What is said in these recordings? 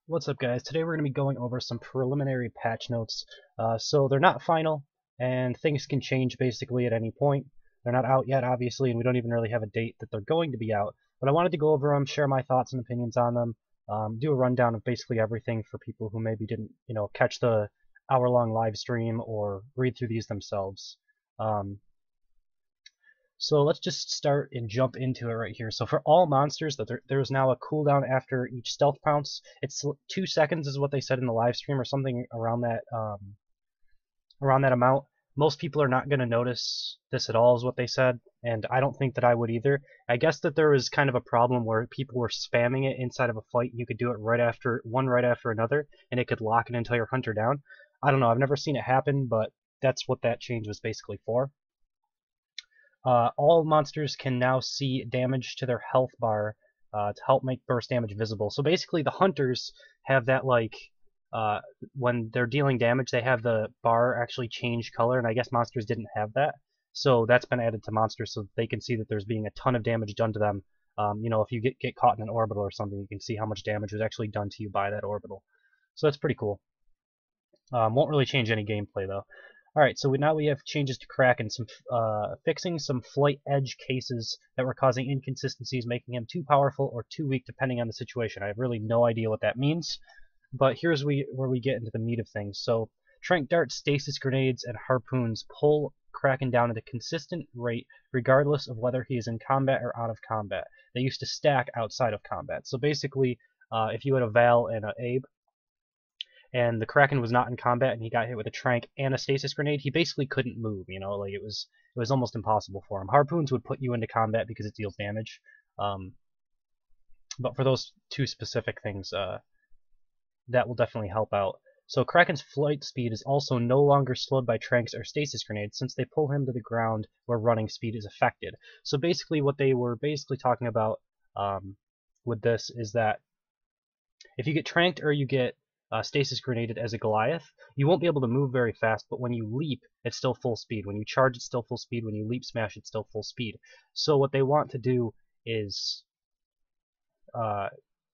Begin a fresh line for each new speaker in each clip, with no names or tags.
What's up, guys? Today we're going to be going over some preliminary patch notes. So they're not final, and things can change basically at any point. They're not out yet, obviously, and we don't even really have a date that they're going to be out. But I wanted to go over them, share my thoughts and opinions on them, do a rundown of basically everything for people who maybe didn't, catch the hour-long live stream or read through these themselves. So let's just start and jump into it right here. So for all monsters, there's now a cooldown after each stealth pounce. It's 2 seconds is what they said in the live stream, or something around that amount. Most people are not going to notice this at all, is what they said, and I don't think that I would either. I guess that there was kind of a problem where people were spamming it inside of a fight. You could do it right after another, and it could lock an entire hunter down. I don't know. I've never seen it happen, but that's what that change was basically for. All monsters can now see damage to their health bar to help make burst damage visible. So basically the hunters have that, like, when they're dealing damage, they have the bar actually change color, and I guess monsters didn't have that. So that's been added to monsters so that they can see that there's being a ton of damage done to them. If you get caught in an orbital or something, you can see how much damage was actually done to you by that orbital. So that's pretty cool. Won't really change any gameplay, though. Alright, so now we have changes to Kraken, fixing some flight edge cases that were causing inconsistencies, making him too powerful or too weak depending on the situation. I have really no idea what that means, but here's where we get into the meat of things. So, Trank darts, stasis grenades, and harpoons pull Kraken down at a consistent rate regardless of whether he is in combat or out of combat. They used to stack outside of combat. So basically, if you had a Val and an Abe, and the Kraken was not in combat, and he got hit with a trank and a stasis grenade, he basically couldn't move. Like it was almost impossible for him. Harpoons would put you into combat because it deals damage, but for those two specific things, that will definitely help out. So Kraken's flight speed is also no longer slowed by tranks or stasis grenades, since they pull him to the ground where running speed is affected. So basically, what they were basically talking about with this is that if you get tranked or you get stasis grenaded as a Goliath, you won't be able to move very fast, but when you leap, it's still full speed. When you charge, it's still full speed. When you leap smash, it's still full speed. So what they want to do is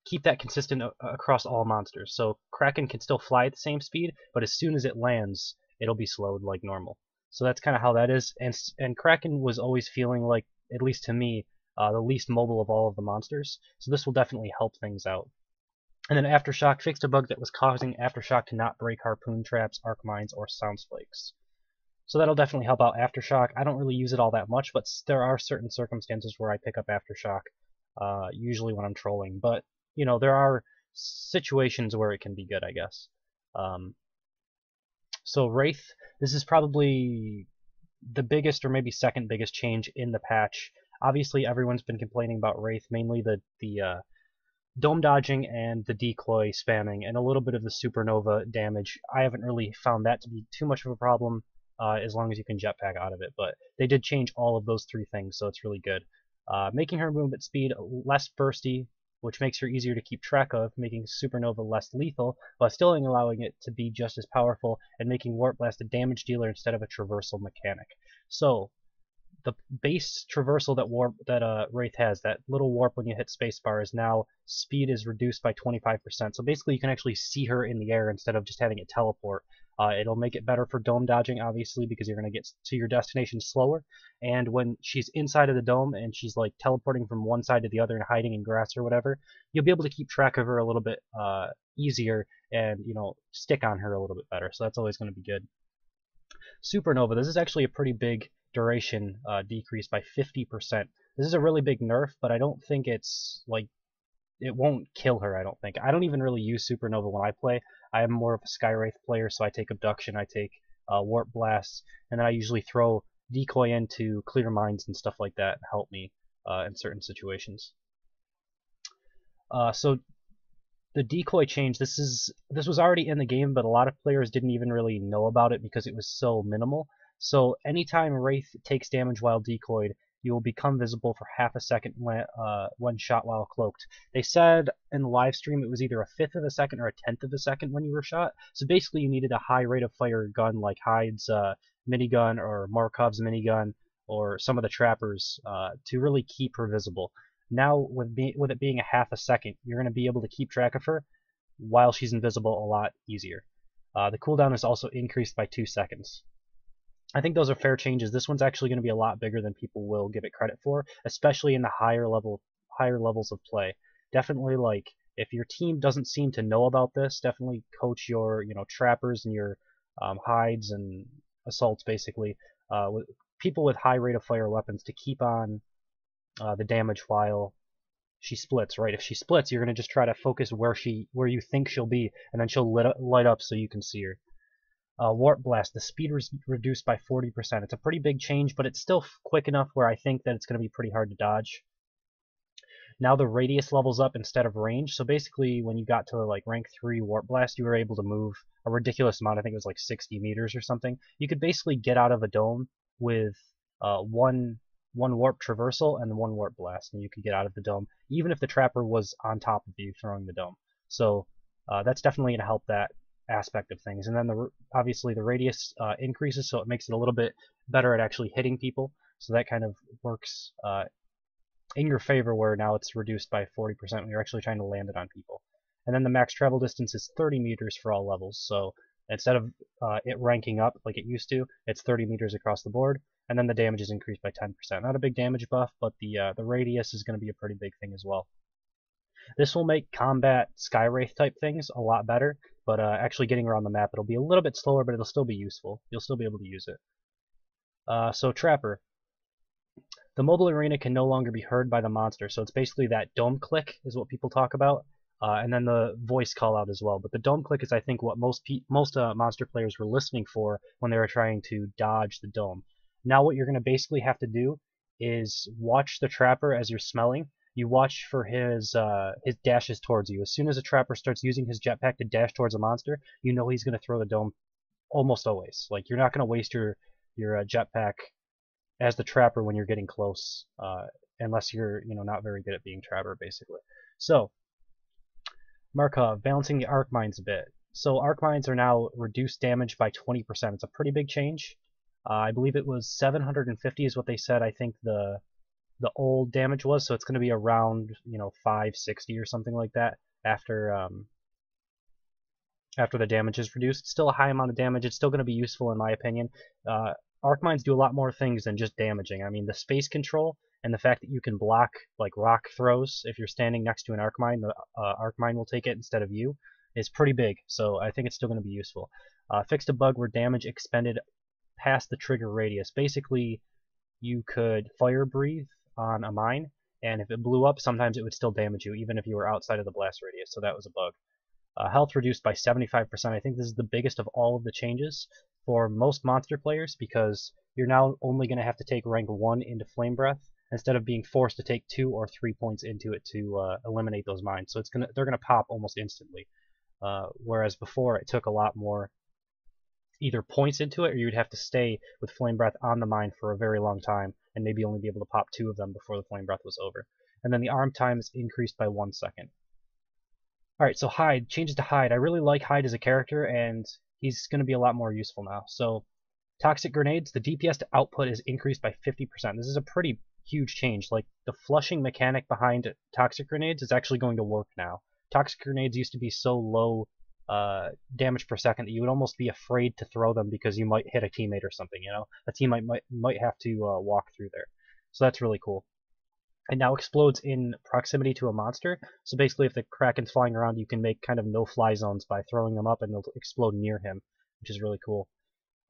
keep that consistent across all monsters. So Kraken can still fly at the same speed, but as soon as it lands, it'll be slowed like normal. So that's kind of how that is. And Kraken was always feeling like, at least to me, the least mobile of all of the monsters. So this will definitely help things out. And then Aftershock fixed a bug that was causing Aftershock to not break harpoon traps, arc mines, or sound spikes. So that'll definitely help out Aftershock. I don't really use it all that much, but there are certain circumstances where I pick up Aftershock, usually when I'm trolling. But, there are situations where it can be good, I guess. So Wraith, this is probably the biggest or maybe second biggest change in the patch. Obviously, everyone's been complaining about Wraith, mainly the dome dodging and the decoy spamming, and a little bit of the supernova damage. I haven't really found that to be too much of a problem, as long as you can jetpack out of it, but they did change all of those three things, so it's really good. Making her movement speed less bursty, which makes her easier to keep track of, making supernova less lethal, while still allowing it to be just as powerful, and making warp blast a damage dealer instead of a traversal mechanic. So the base traversal that Wraith has, that little warp when you hit spacebar, is now speed is reduced by 25%. So basically you can actually see her in the air instead of just having it teleport. It'll make it better for dome dodging, obviously, because you're going to get to your destination slower. And when she's inside of the dome and she's like teleporting from one side to the other and hiding in grass or whatever, you'll be able to keep track of her a little bit easier and, stick on her a little bit better. So that's always going to be good. Supernova, this is actually a pretty big duration decrease by 50%. This is a really big nerf, but I don't think it's like, it won't kill her, I don't think. I don't even really use Supernova when I play. I am more of a Sky Wraith player, so I take Abduction, I take Warp Blast, and then I usually throw Decoy in to clear mines and stuff like that and help me in certain situations. So the decoy change, this was already in the game, but a lot of players didn't even really know about it because it was so minimal. So anytime Wraith takes damage while decoyed, you will become visible for half a second when shot while cloaked. They said in the live stream it was either a fifth of a second or a tenth of a second when you were shot. So basically you needed a high rate of fire gun like Hyde's minigun or Markov's minigun or some of the trappers to really keep her visible. Now with it being a half a second, you're going to be able to keep track of her while she's invisible a lot easier. The cooldown is also increased by 2 seconds. I think those are fair changes. This one's actually going to be a lot bigger than people will give it credit for, especially in the higher levels of play. Definitely, like, if your team doesn't seem to know about this, definitely coach your trappers and your hides and assaults, basically, with people with high rate of fire weapons to keep on the damage while she splits, right? If she splits, you're going to just try to focus where you think she'll be, and then she'll light up so you can see her. Warp Blast, the speed is reduced by 40%. It's a pretty big change, but it's still quick enough where I think that it's going to be pretty hard to dodge. Now the radius levels up instead of range, so basically when you got to like rank 3 Warp Blast, you were able to move a ridiculous amount. I think it was like 60 meters or something. You could basically get out of a dome with one warp traversal and 1 Warp Blast, and you could get out of the dome, even if the trapper was on top of you throwing the dome. So that's definitely going to help that aspect of things. And then obviously the radius increases, so it makes it a little bit better at actually hitting people. So that kind of works in your favor, where now it's reduced by 40% when you're actually trying to land it on people. And then the max travel distance is 30 meters for all levels. So instead of it ranking up like it used to, it's 30 meters across the board. And then the damage is increased by 10%. Not a big damage buff, but the radius is going to be a pretty big thing as well. This will make combat Sky Wraith type things a lot better, but actually getting around the map, it'll be a little bit slower, but it'll still be useful. You'll still be able to use it. So Trapper. The mobile arena can no longer be heard by the monster, so it's basically that dome click is what people talk about, and then the voice call out as well. But the dome click is, I think, what most monster players were listening for when they were trying to dodge the dome. Now what you're going to basically have to do is watch the Trapper as you're smelling. You watch for his dashes towards you. As soon as a Trapper starts using his jetpack to dash towards a monster, you know he's going to throw the dome almost always. Like, you're not going to waste your jetpack as the Trapper when you're getting close, unless you're not very good at being Trapper, basically. So Markov, balancing the arc mines a bit. So arc mines are now reduced damage by 20%. It's a pretty big change. I believe it was 750 is what they said. I think the old damage was, so it's going to be around 560 or something like that after the damage is reduced. Still a high amount of damage. It's still going to be useful in my opinion. Arc mines do a lot more things than just damaging. I mean, the space control and the fact that you can block like rock throws if you're standing next to an arc mine, the arc mine will take it instead of you, is pretty big. So I think it's still going to be useful. Fixed a bug where damage expended past the trigger radius. Basically, you could fire breathe on a mine, and if it blew up, sometimes it would still damage you, even if you were outside of the blast radius. So that was a bug. Health reduced by 75%. I think this is the biggest of all of the changes for most monster players, because you're now only going to have to take rank 1 into Flame Breath instead of being forced to take 2 or 3 points into it to eliminate those mines. So they're gonna pop almost instantly, whereas before it took a lot more either points into it, or you'd have to stay with Flame Breath on the mine for a very long time and maybe only be able to pop 2 of them before the Flame Breath was over. And then the arm time is increased by 1 second. Alright, so Hyde, changes to Hyde. I really like Hyde as a character, and he's going to be a lot more useful now. So, Toxic Grenades, the DPS to output is increased by 50%. This is a pretty huge change. Like, the flushing mechanic behind Toxic Grenades is actually going to work now. Toxic Grenades used to be so low damage per second that you would almost be afraid to throw them because you might hit a teammate or something, A teammate might have to walk through there. So that's really cool. It now explodes in proximity to a monster, so basically if the Kraken's flying around, you can make kind of no-fly zones by throwing them up and they'll explode near him, which is really cool.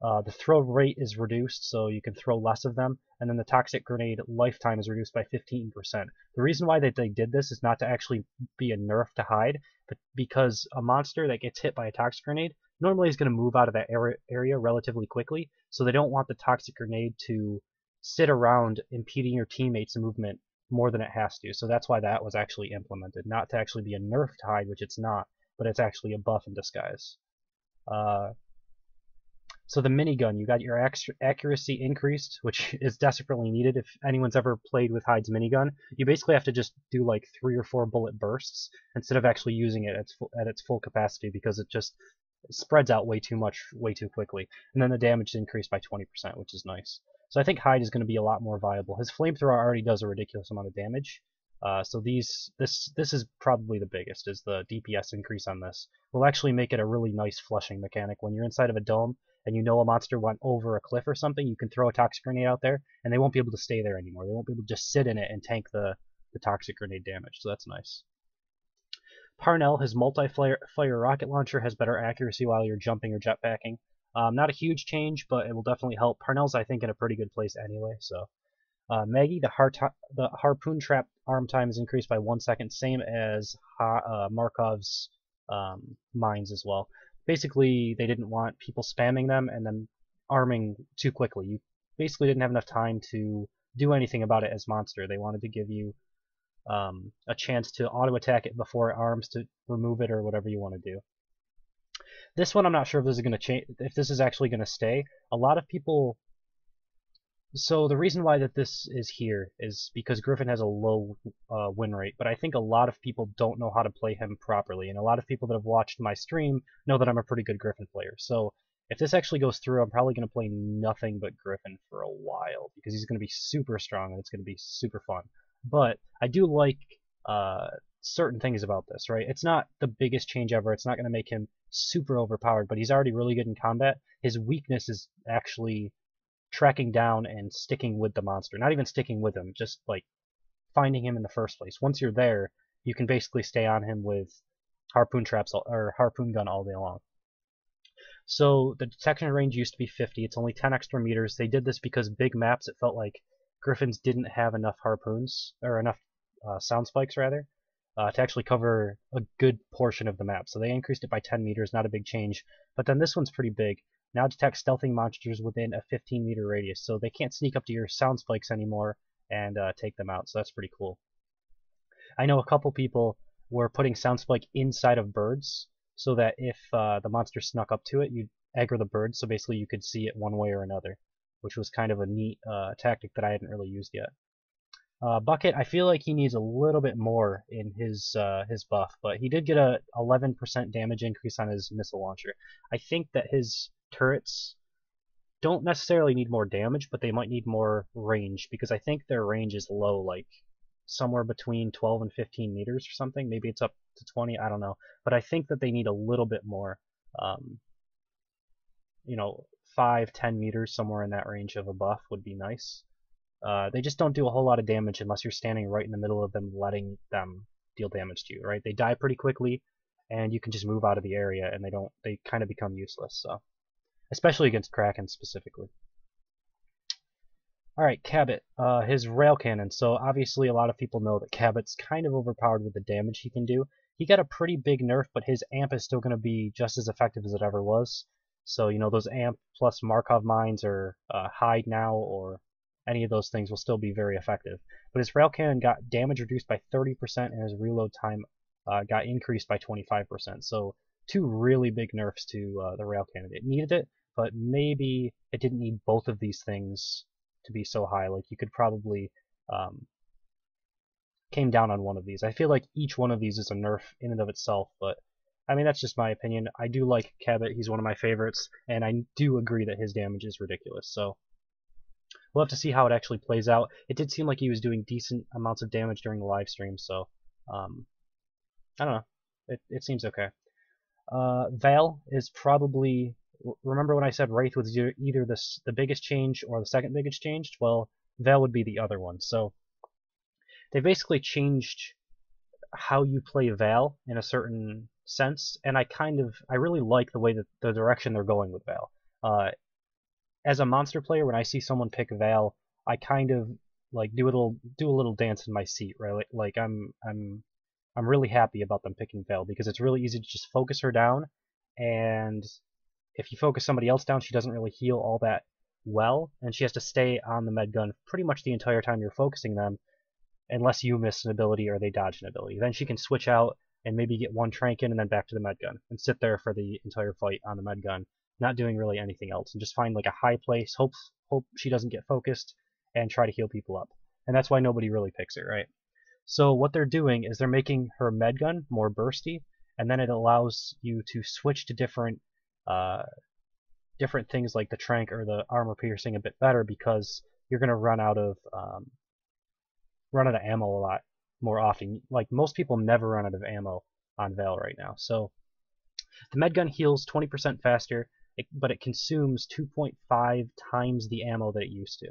The throw rate is reduced, so you can throw less of them, and then the Toxic Grenade lifetime is reduced by 15%. The reason why they did this is not to actually be a nerf to Hyde, but because a monster that gets hit by a Toxic Grenade normally is going to move out of that area relatively quickly, so they don't want the Toxic Grenade to sit around impeding your teammates' movement more than it has to. So that's why that was actually implemented, not to actually be a nerf to Hyde, which it's not, but it's actually a buff in disguise. So the minigun, you got your accuracy increased, which is desperately needed. If anyone's ever played with Hyde's minigun, you basically have to just do like 3 or 4 bullet bursts instead of actually using it at its full capacity, because it just spreads out way too much, way too quickly. And then the damage is increased by 20%, which is nice. So I think Hyde is going to be a lot more viable. His flamethrower already does a ridiculous amount of damage, So this is probably the biggest, is the DPS increase on this. Will actually make it a really nice flushing mechanic. When you're inside of a dome and you know a monster went over a cliff or something, you can throw a toxic grenade out there, and they won't be able to stay there anymore. They won't be able to just sit in it and tank the toxic grenade damage, so that's nice. Parnell, his multi-fire rocket launcher, has better accuracy while you're jumping or jetpacking. Not a huge change, but it will definitely help. Parnell's, I think, in a pretty good place anyway, so... Maggie, the harpoon trap arm time is increased by 1 second, same as Markov's mines as well. Basically, they didn't want people spamming them and then arming too quickly. You basically didn't have enough time to do anything about it as monster. They wanted to give you a chance to auto-attack it before it arms to remove it or whatever you want to do. This one, I'm not sure if this is going to change, if this is actually going to stay. A lot of people... So the reason why that this is here is because Griffin has a low win rate, but I think a lot of people don't know how to play him properly, and a lot of people that have watched my stream know that I'm a pretty good Griffin player. So if this actually goes through, I'm probably going to play nothing but Griffin for a while, because he's going to be super strong and it's going to be super fun. But I do like certain things about this, right? It's not the biggest change ever. It's not going to make him super overpowered, but he's already really good in combat. His weakness is actually tracking down and sticking with the monster. Not even sticking with him, just like finding him in the first place. Once you're there, you can basically stay on him with harpoon traps or harpoon gun all day long. So the detection range used to be 50. It's only 10 extra meters. They did this because big maps, it felt like Griffins didn't have enough harpoons, or enough sound spikes rather, to actually cover a good portion of the map. So they increased it by 10 meters, not a big change. But then this one's pretty big. Now detects stealthing monsters within a 15-meter radius, so they can't sneak up to your sound spikes anymore and take them out, so that's pretty cool. I know a couple people were putting sound spike inside of birds, so that if the monster snuck up to it, you'd aggro the bird, so basically you could see it one way or another, which was kind of a neat tactic that I hadn't really used yet. Bucket, I feel like he needs a little bit more in his buff, but he did get a 11% damage increase on his missile launcher. I think that his turrets don't necessarily need more damage, but they might need more range, because I think their range is low, like somewhere between 12 and 15 meters or something. Maybe it's up to 20, I don't know. But I think that they need a little bit more, 5-10 meters, somewhere in that range of a buff would be nice. They just don't do a whole lot of damage unless you're standing right in the middle of them, letting them deal damage to you, right? They die pretty quickly, and you can just move out of the area, and they kind of become useless, so. Especially against Kraken specifically. Alright, Cabat, his rail cannon. So obviously a lot of people know that Cabat's kind of overpowered with the damage he can do. He got a pretty big nerf, but his amp is still going to be just as effective as it ever was. So, those amp plus Markov mines or Hyde now or any of those things will still be very effective. But his rail cannon got damage reduced by 30% and his reload time got increased by 25%. So two really big nerfs to the rail cannon. It needed it, but maybe it didn't need both of these things to be so high. Like, you could probably came down on one of these. I feel like each one of these is a nerf in and of itself, but I mean, that's just my opinion. I do like Cabat. He's one of my favorites, and I do agree that his damage is ridiculous. So we'll have to see how it actually plays out. It did seem like he was doing decent amounts of damage during the live stream, so I don't know. It seems okay. Val is probably... Remember when I said Wraith was either the biggest change or the second biggest change? Well, Val would be the other one. So they basically changed how you play Val in a certain sense, and I really like the way that the direction they're going with Val. As a monster player, when I see someone pick Val, I kind of like do a little dance in my seat, right? Like I'm really happy about them picking Val, because it's really easy to just focus her down, and if you focus somebody else down, she doesn't really heal all that well, and she has to stay on the med gun pretty much the entire time you're focusing them, unless you miss an ability or they dodge an ability. Then she can switch out and maybe get one trank in and then back to the med gun, and sit there for the entire fight on the med gun, not doing really anything else, and just find like a high place, hope she doesn't get focused, and try to heal people up. And that's why nobody really picks her, right? So what they're doing is they're making her med gun more bursty, and then it allows you to switch to different things like the trank or the armor piercing a bit better, because you're going to run out of ammo a lot more often. Like, most people never run out of ammo on Val right now. So the med gun heals 20% faster, but it consumes 2.5 times the ammo that it used to.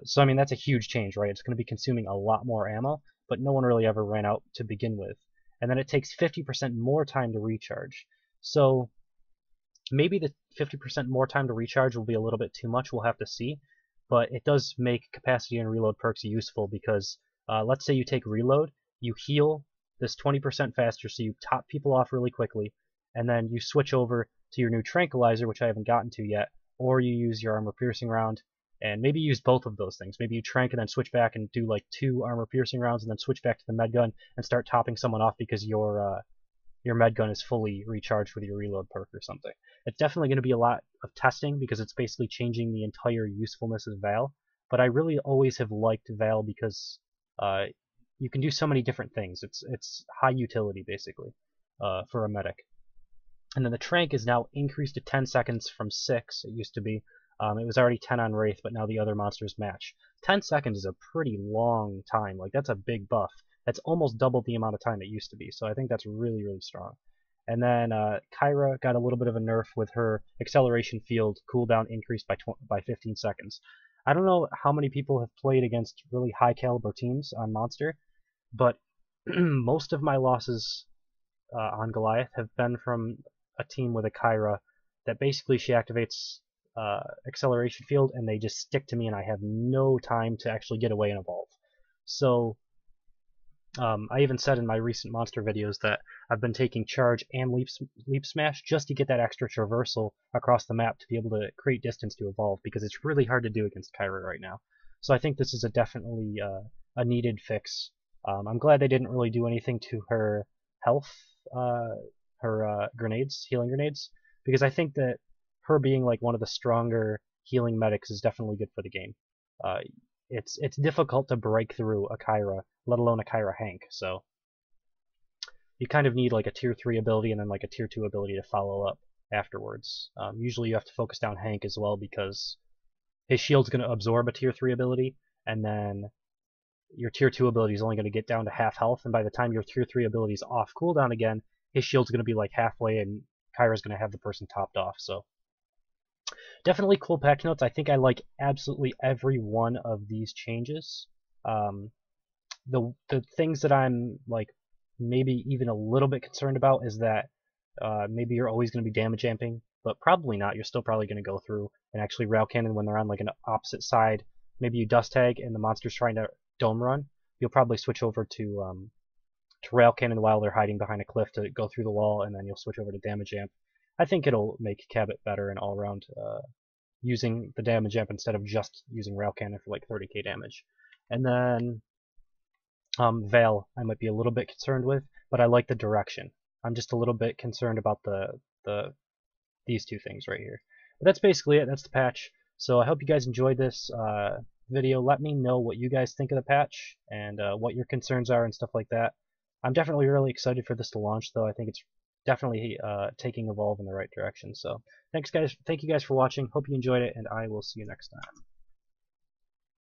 So I mean, that's a huge change, right? It's going to be consuming a lot more ammo, but no one really ever ran out to begin with. And then it takes 50% more time to recharge. So maybe the 50% more time to recharge will be a little bit too much, we'll have to see. But it does make capacity and reload perks useful because let's say you take reload, you heal this 20% faster, so you top people off really quickly, and then you switch over to your new tranquilizer, which I haven't gotten to yet, or you use your armor piercing round, and maybe use both of those things. Maybe you trank and then switch back and do like 2 armor piercing rounds, and then switch back to the med gun and start topping someone off because your med gun is fully recharged with your reload perk or something. It's definitely going to be a lot of testing because it's basically changing the entire usefulness of Val. But I really always have liked Val because you can do so many different things. It's high utility basically for a medic. And then the trank is now increased to 10 seconds from 6. It used to be. It was already 10 on Wraith, but now the other monsters match. 10 seconds is a pretty long time. Like, that's a big buff. That's almost double the amount of time it used to be. So I think that's really, really strong. And then Kyra got a little bit of a nerf with her acceleration field cooldown increased by 15 seconds. I don't know how many people have played against really high caliber teams on Monster, but most of my losses on Goliath have been from a team with a Kyra that basically she activates acceleration field and they just stick to me and I have no time to actually get away and evolve. So I even said in my recent monster videos that I've been taking charge and leap smash just to get that extra traversal across the map to be able to create distance to evolve, because it's really hard to do against Kyra right now. So I think this is definitely a needed fix. I'm glad they didn't really do anything to her health, her grenades, healing grenades, because I think that her being like one of the stronger healing medics is definitely good for the game. It's difficult to break through a Kyra, let alone a Kyra Hank, so you kind of need like a tier 3 ability and then like a tier 2 ability to follow up afterwards. Usually you have to focus down Hank as well because his shield's going to absorb a tier 3 ability, and then your tier 2 ability is only going to get down to half health, and by the time your tier 3 ability is off cooldown again, his shield's going to be like halfway and Kyra's going to have the person topped off. So definitely cool patch notes. I think I like absolutely every one of these changes. The things that I'm like maybe even a little bit concerned about is that maybe you're always going to be damage amping, but probably not. You're still probably going to go through and actually rail cannon when they're on like an opposite side. Maybe you dust tag and the monster's trying to dome run. You'll probably switch over to rail cannon while they're hiding behind a cliff to go through the wall, and then you'll switch over to damage amp. I think it'll make Cabat better and all around using the damage amp instead of just using rail cannon for like 30k damage. And then Veil I might be a little bit concerned with, but I like the direction. I'm just a little bit concerned about these two things right here. But that's basically it. That's the patch. So I hope you guys enjoyed this video. Let me know what you guys think of the patch and what your concerns are and stuff like that. I'm definitely really excited for this to launch, though. I think it's definitely taking Evolve in the right direction. So thanks, guys. Thank you guys for watching. Hope you enjoyed it, and I will see you next time.